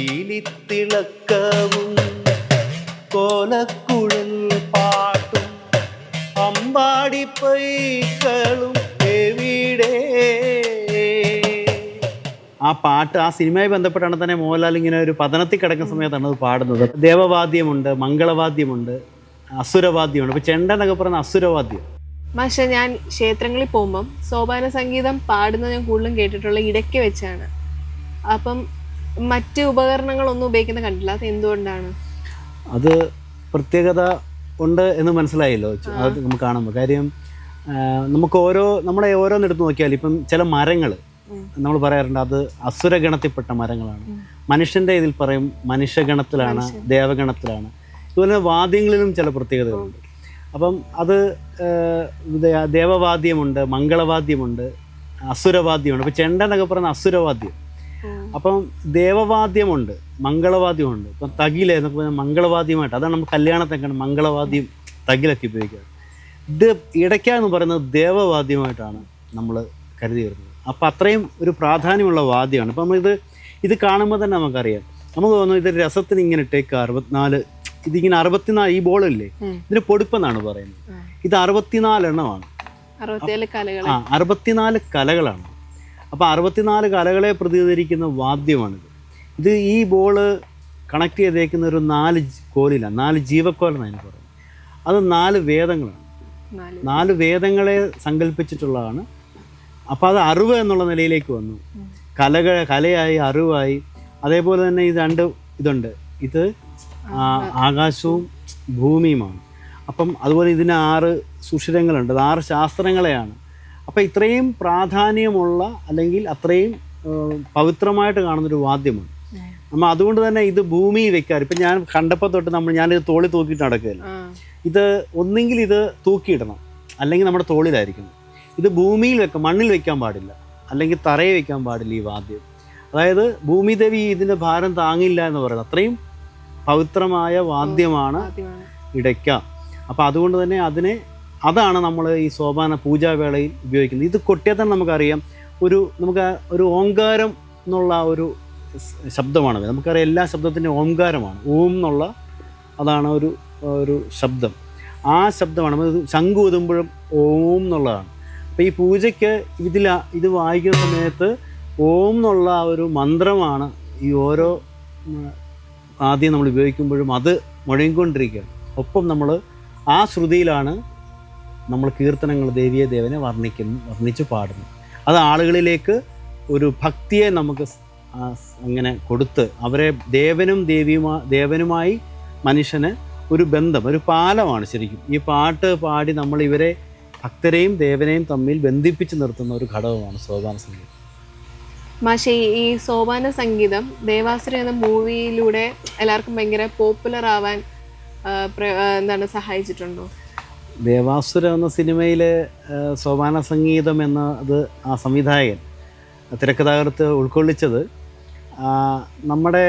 പീലിത്തിളക്കവും കോലക്കുഴൽ പാട്ടും അമ്പാടി പൈക്കളും എവിടെ. ആ പാട്ട് ആ സിനിമയുമായി ബന്ധപ്പെട്ടാണ് തന്നെ മോഹൻലാൽ ഇങ്ങനെ ഒരു പതനത്തിൽ കിടക്കുന്ന സമയത്താണ് അത് പാടുന്നത്. ദേവവാദ്യമുണ്ട്, മംഗളവാദ്യമുണ്ട്, അസുരവാദ്യമുണ്ട്. ഇപ്പൊ ചെണ്ട എന്നൊക്കെ പറയുന്ന അസുരവാദ്യം. പക്ഷെ ഞാൻ ക്ഷേത്രങ്ങളിൽ പോകുമ്പം സോപാന സംഗീതം പാടുന്നത് ഞാൻ കൂടുതലും കേട്ടിട്ടുള്ള ഇടയ്ക്ക് വെച്ചാണ്. അപ്പം മറ്റ് ഉപകരണങ്ങളൊന്നും ഉപയോഗിക്കുന്ന കണ്ടില്ല. അത് എന്തുകൊണ്ടാണ്? അത് പ്രത്യേകത ഉണ്ട് എന്ന് മനസ്സിലായല്ലോ അത് നമുക്ക് കാണുമ്പോൾ. കാര്യം നമുക്ക് നമ്മളെ ഓരോന്നെടുത്ത് നോക്കിയാൽ ഇപ്പം ചില മരങ്ങൾ നമ്മൾ പറയാറുണ്ട് അത് അസുരഗണത്തിൽപ്പെട്ട മരങ്ങളാണ്. മനുഷ്യൻ്റെ ഇതിൽ പറയും മനുഷ്യഗണത്തിലാണ്, ദേവഗണത്തിലാണ്. ഇതുപോലെ വാദ്യങ്ങളിലും ചില പ്രത്യേകതകളുണ്ട്. അപ്പം അത് ദേവവാദ്യമുണ്ട്, മംഗളവാദ്യമുണ്ട്, അസുരവാദ്യമുണ്ട്. ഇപ്പം ചെണ്ട എന്നൊക്കെ പറയുന്ന അസുരവാദ്യം. അപ്പം ദേവവാദ്യമുണ്ട്, മംഗളവാദ്യമുണ്ട്. ഇപ്പം തകില എന്നൊക്കെ പറഞ്ഞാൽ മംഗളവാദ്യമായിട്ട്, അതാണ് നമ്മൾ കല്യാണത്തൊക്കെയാണ് മംഗളവാദ്യം തകിലൊക്കെ ഉപയോഗിക്കുക. ഇത് ഇടയ്ക്കാന്ന് പറയുന്നത് ദേവവാദ്യമായിട്ടാണ് നമ്മൾ കരുതി വരുന്നത്. അപ്പം അത്രയും ഒരു പ്രാധാന്യമുള്ള വാദ്യമാണ്. അപ്പം ഇത് കാണുമ്പോൾ തന്നെ നമുക്കറിയാം, നമുക്ക് തോന്നുന്നു ഇത് രസത്തിന് ഇങ്ങനെ ഇട്ടേക്ക് 64 ഇതിങ്ങനെ 64 ഈ ബോളില്ലേ ഇതിന് പൊടിപ്പെന്നാണ് പറയുന്നത്. ഇത് 64 എണ്ണമാണ്. 64 കലകളാണ്. അപ്പോൾ 64 കലകളെ പ്രതിനിധീകരിക്കുന്ന വാദ്യമാണിത്. ഈ ബോള് കണക്ട് ചെയ്തേക്കുന്ന ഒരു 4 കോലിലാണ്, 4 ജീവക്കോലെന്നാണ് അതിന് പറയുന്നത്. അത് 4 വേദങ്ങളാണ്. 4 വേദങ്ങളെ സങ്കല്പിച്ചിട്ടുള്ളതാണ്. അപ്പോൾ അത് അറിവ് എന്നുള്ള നിലയിലേക്ക് വന്നു. കലയായി, അറിവായി. അതേപോലെ തന്നെ ഇത് 2 ഇതുണ്ട്. ഇത് ആകാശവും ഭൂമിയുമാണ്. അപ്പം അതുപോലെ ഇതിന് 6 സുഷിരങ്ങളുണ്ട്. 6 ശാസ്ത്രങ്ങളെയാണ്. അപ്പം ഇത്രയും പ്രാധാന്യമുള്ള അല്ലെങ്കിൽ അത്രയും പവിത്രമായിട്ട് കാണുന്നൊരു വാദ്യമാണ്. നമ്മൾ അതുകൊണ്ട് തന്നെ ഇത് ഭൂമിയിൽ വെക്കാറ്. ഇപ്പം ഞാൻ കണ്ടപ്പോൾ തൊട്ട് ഞാനിത് തോളിൽ തൂക്കിയിട്ട് നടക്കുകയില്ല. ഇത് ഒന്നെങ്കിൽ ഇത് തൂക്കിയിടണം, അല്ലെങ്കിൽ നമ്മുടെ തോളിലായിരിക്കണം. ഇത് ഭൂമിയിൽ മണ്ണിൽ വെക്കാൻ പാടില്ല, അല്ലെങ്കിൽ തറയിൽ വെക്കാൻ പാടില്ല ഈ വാദ്യം. അതായത് ഭൂമിദേവി ഇതിൻ്റെ ഭാരം താങ്ങില്ല എന്ന് പറയുന്നത്. അത്രയും പവിത്രമായ വാദ്യമാണ് ഇടയ്ക്ക. അപ്പോൾ അതുകൊണ്ട് തന്നെ അതാണ് നമ്മൾ ഈ സോപാന പൂജാവേളയിൽ ഉപയോഗിക്കുന്നത്. ഇത് കൊട്ടിയാൽ തന്നെ നമുക്കറിയാം നമുക്ക് ഒരു ഓംകാരം എന്നുള്ള ഒരു ശബ്ദമാണ്. നമുക്കറിയാം എല്ലാ ശബ്ദത്തിൻ്റെയും ഓംകാരമാണ്. ഓം എന്നുള്ള അതാണ് ഒരു ശബ്ദം. ആ ശബ്ദമാണ് നമ്മൾ ശംഖ് ഊതുമ്പോഴും ഓം എന്നുള്ളതാണ്. അപ്പോൾ ഈ പൂജയ്ക്ക് ഇത് വായിക്കുന്ന സമയത്ത് ഓം എന്നുള്ള ഒരു മന്ത്രമാണ് ഈ ഓരോ ആദ്യം നമ്മൾ ഉപയോഗിക്കുമ്പോഴും അത് മുഴങ്ങിക്കൊണ്ടിരിക്കുകയാണ്. ഒപ്പം നമ്മൾ ആ ശ്രുതിയിലാണ് നമ്മൾ കീർത്തനങ്ങൾ ദേവിയെ ദേവനെ വർണ്ണിച്ച് പാടുന്നു. അത് ആളുകളിലേക്ക് ഒരു ഭക്തിയെ നമുക്ക് അങ്ങനെ കൊടുത്ത് അവരെ ദേവനുമായി മനുഷ്യന് ഒരു ബന്ധം, ഒരു പാലമാണ് ശരിക്കും. ഈ പാട്ട് പാടി നമ്മൾ ഇവരെ ഭക്തരെയും ദേവനെയും തമ്മിൽ ബന്ധിപ്പിച്ച് നിർത്തുന്ന ഒരു ഘടകമാണ് സോപാന സംഗീതം. മാഷെ, ഈ സോപാന സംഗീതം ദേവാസുരം എന്ന മൂവിയിലൂടെ എല്ലാവർക്കും ഭയങ്കര പോപ്പുലർ ആവാൻ സഹായിച്ചിട്ടുണ്ടോ? ദേവാസുരം എന്ന സിനിമയിൽ സോപാന സംഗീതം അത് ആ സംവിധായകൻ തിരക്കഥാകൃത്ത് ഉൾക്കൊള്ളിച്ചത് നമ്മുടെ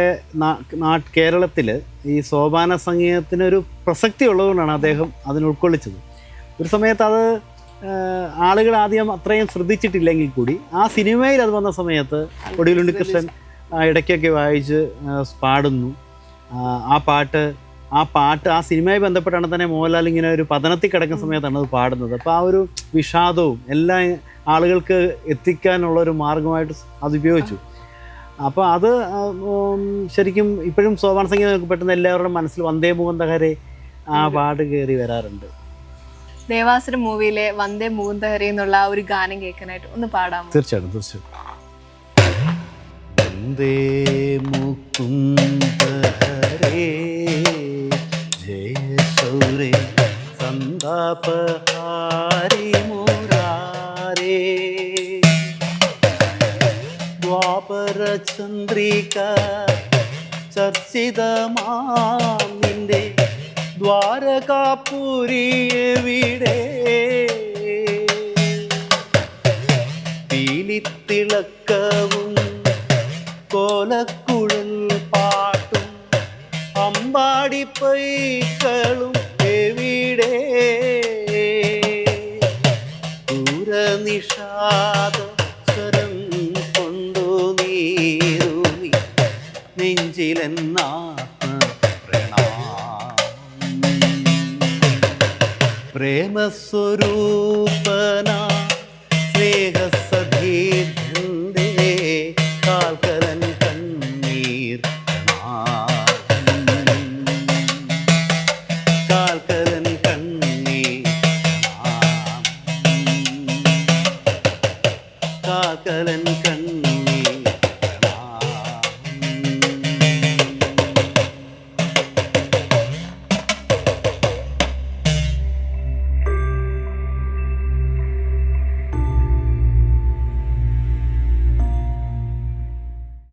കേരളത്തിൽ ഈ സോപാന സംഗീതത്തിനൊരു പ്രസക്തി ഉള്ളതുകൊണ്ടാണ് അദ്ദേഹം അതിന് ഉൾക്കൊള്ളിച്ചത്. ഒരു സമയത്ത് അത് ആളുകൾ ആദ്യം അത്രയും ശ്രദ്ധിച്ചിട്ടില്ലെങ്കിൽ കൂടി ആ സിനിമയിൽ അത് വന്ന സമയത്ത് ഒടുവിൽ ഉണ്ണികൃഷ്ണൻ ഇടയ്ക്കൊക്കെ വായിച്ച് പാടുന്നു. ആ പാട്ട് ആ സിനിമയുമായി ബന്ധപ്പെട്ടാണ് തന്നെ മോഹൻലാൽ ഇങ്ങനെ ഒരു പതനത്തിൽ കിടക്കുന്ന സമയത്താണ് അത് പാടുന്നത്. അപ്പോൾ ആ ഒരു വിഷാദവും എല്ലാം ആളുകൾക്ക് എത്തിക്കാനുള്ളൊരു മാർഗമായിട്ട് അത് ഉപയോഗിച്ചു. അപ്പോൾ അത് ശരിക്കും ഇപ്പോഴും സോപാന സംഗീതം പെട്ടെന്ന് എല്ലാവരുടെയും മനസ്സിൽ വന്ദേ മുകുന്ദഹരേ ആ പാട്ട് കയറി വരാറുണ്ട്. ദേവാസുരം മൂവിയിലെ വന്ദേ മുകുന്ദഹരേ എന്നുള്ള ഒരു ഗാനം കേൾക്കാനായിട്ട് ഒന്ന് പാടാമോ? തീർച്ചയായിട്ടും. വന്ദേ മുകുന്ദഹരേ ജയ ശൗരേ സന്താപഹാരി മുരാരേ ദ്വാപര ചന്ദ്രിക ചർച്ചിതമാം നിന്റെ ദ്വാരകാപുരി എവിടെ. പീലിത്തിളക്കവും കോലക്കുഴൽ പാട്ടും അമ്പാടി പൈക്കളും എവിടെ. ദൂരനിഷാദ സ്വരം കൊണ്ടു നീരുമി നെഞ്ചിലെന്നാത്മ പ്രണാമം പ്രേമസ്വരൂപനാ